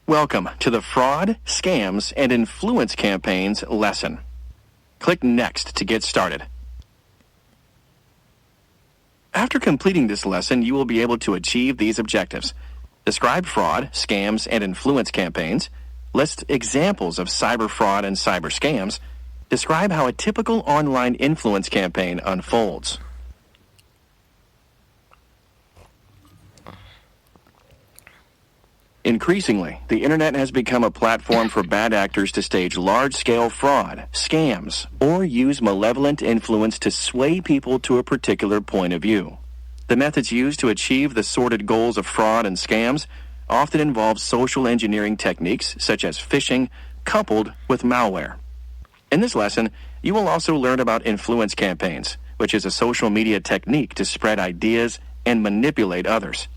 Welcome to the Fraud, Scams, and Influence Campaigns lesson. Click Next to get started. After completing this lesson, you will be able to achieve these objectives. Describe fraud, scams, and influence campaigns. List examples of cyber fraud and cyber scams. Describe how a typical online influence campaign unfolds. Increasingly, the internet has become a platform for bad actors to stage large-scale fraud, scams, or use malevolent influence to sway people to a particular point of view. The methods used to achieve the sordid goals of fraud and scams often involve social engineering techniques such as phishing, coupled with malware. In this lesson, you will also learn about influence campaigns, which is a social media technique to spread ideas and manipulate others.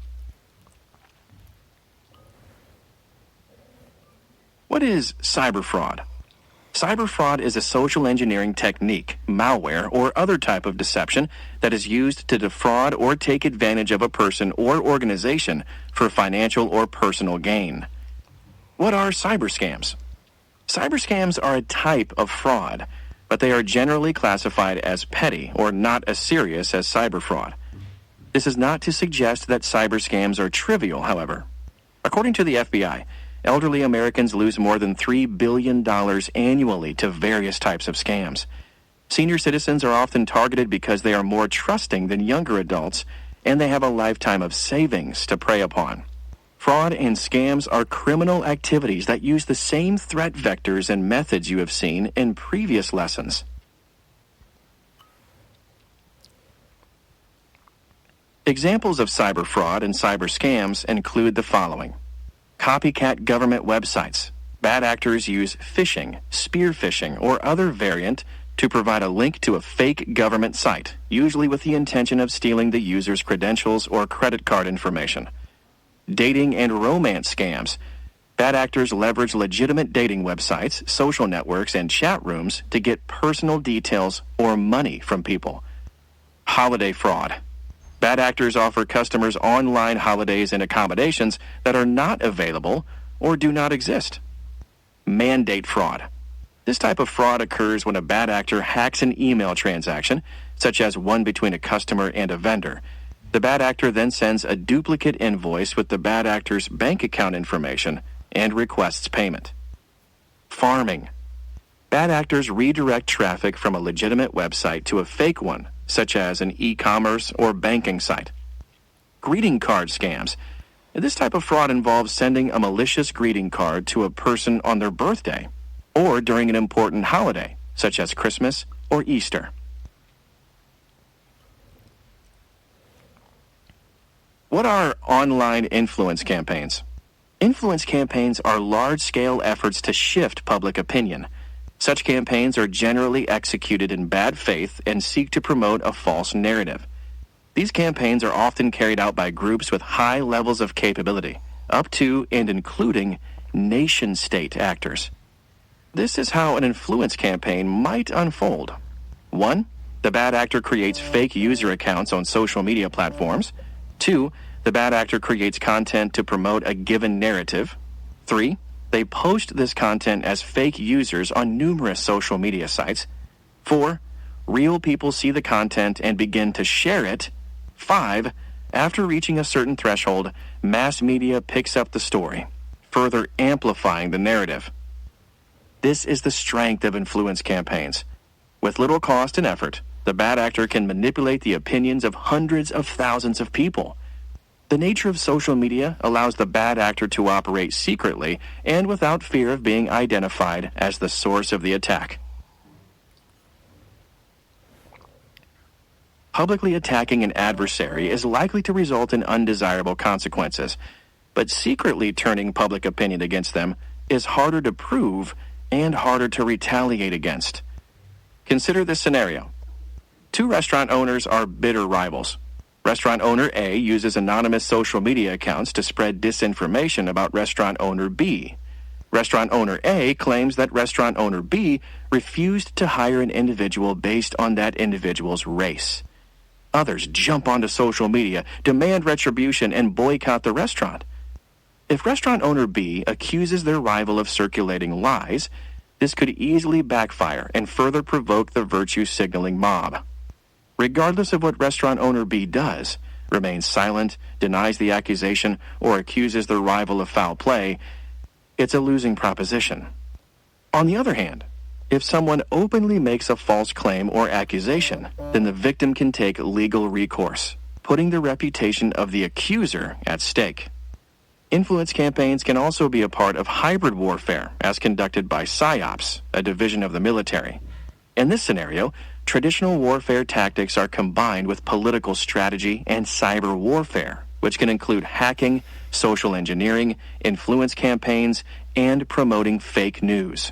What is cyber fraud? Cyber fraud is a social engineering technique, malware, or other type of deception that is used to defraud or take advantage of a person or organization for financial or personal gain. What are cyber scams? Cyber scams are a type of fraud, but they are generally classified as petty or not as serious as cyber fraud. This is not to suggest that cyber scams are trivial, however. According to the FBI, elderly Americans lose more than $3 billion annually to various types of scams. Senior citizens are often targeted because they are more trusting than younger adults, and they have a lifetime of savings to prey upon. Fraud and scams are criminal activities that use the same threat vectors and methods you have seen in previous lessons. Examples of cyber fraud and cyber scams include the following. Copycat government websites. Bad actors use phishing, spear phishing, or other variant to provide a link to a fake government site, usually with the intention of stealing the user's credentials or credit card information. Dating and romance scams. Bad actors leverage legitimate dating websites, social networks, and chat rooms to get personal details or money from people. Holiday fraud. Bad actors offer customers online holidays and accommodations that are not available or do not exist. Mandate fraud. This type of fraud occurs when a bad actor hacks an email transaction, such as one between a customer and a vendor. The bad actor then sends a duplicate invoice with the bad actor's bank account information and requests payment. Farming. Bad actors redirect traffic from a legitimate website to a fake one, such as an e-commerce or banking site. Greeting card scams. This type of fraud involves sending a malicious greeting card to a person on their birthday or during an important holiday, such as Christmas or Easter. What are online influence campaigns? Influence campaigns are large-scale efforts to shift public opinion. Such campaigns are generally executed in bad faith and seek to promote a false narrative. These campaigns are often carried out by groups with high levels of capability, up to and including nation-state actors. This is how an influence campaign might unfold. 1. The bad actor creates fake user accounts on social media platforms. 2. The bad actor creates content to promote a given narrative. 3. They post this content as fake users on numerous social media sites. 4. Real people see the content and begin to share it. 5. After reaching a certain threshold, mass media picks up the story, further amplifying the narrative. This is the strength of influence campaigns. With little cost and effort, the bad actor can manipulate the opinions of hundreds of thousands of people. The nature of social media allows the bad actor to operate secretly and without fear of being identified as the source of the attack. Publicly attacking an adversary is likely to result in undesirable consequences, but secretly turning public opinion against them is harder to prove and harder to retaliate against. Consider this scenario. 2 restaurant owners are bitter rivals. Restaurant owner A uses anonymous social media accounts to spread disinformation about restaurant owner B. Restaurant owner A claims that restaurant owner B refused to hire an individual based on that individual's race. Others jump onto social media, demand retribution, and boycott the restaurant. If restaurant owner B accuses their rival of circulating lies, this could easily backfire and further provoke the virtue signaling mob. Regardless of what restaurant owner B does, remains silent, denies the accusation, or accuses their rival of foul play, it's a losing proposition. On the other hand, if someone openly makes a false claim or accusation, then the victim can take legal recourse, putting the reputation of the accuser at stake. Influence campaigns can also be a part of hybrid warfare, as conducted by PSYOPs, a division of the military. In this scenario, traditional warfare tactics are combined with political strategy and cyber warfare, which can include hacking, social engineering, influence campaigns, and promoting fake news.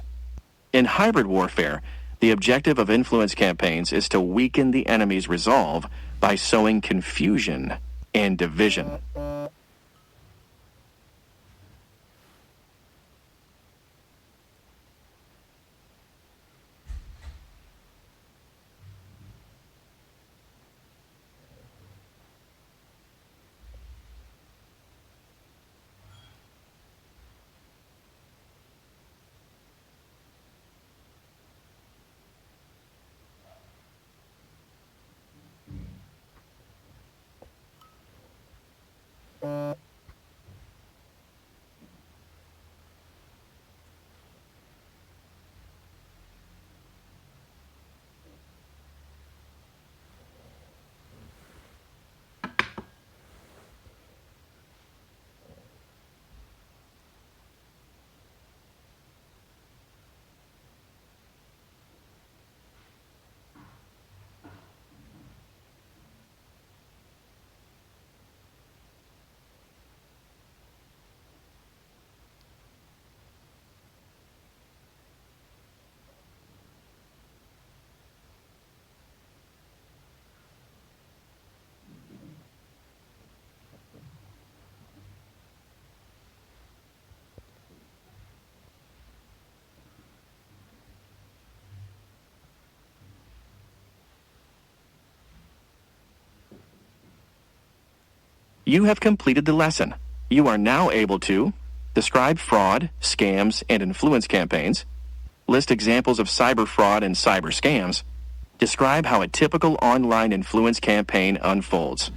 In hybrid warfare, the objective of influence campaigns is to weaken the enemy's resolve by sowing confusion and division. You have completed the lesson. You are now able to describe fraud, scams, and influence campaigns, list examples of cyber fraud and cyber scams, describe how a typical online influence campaign unfolds.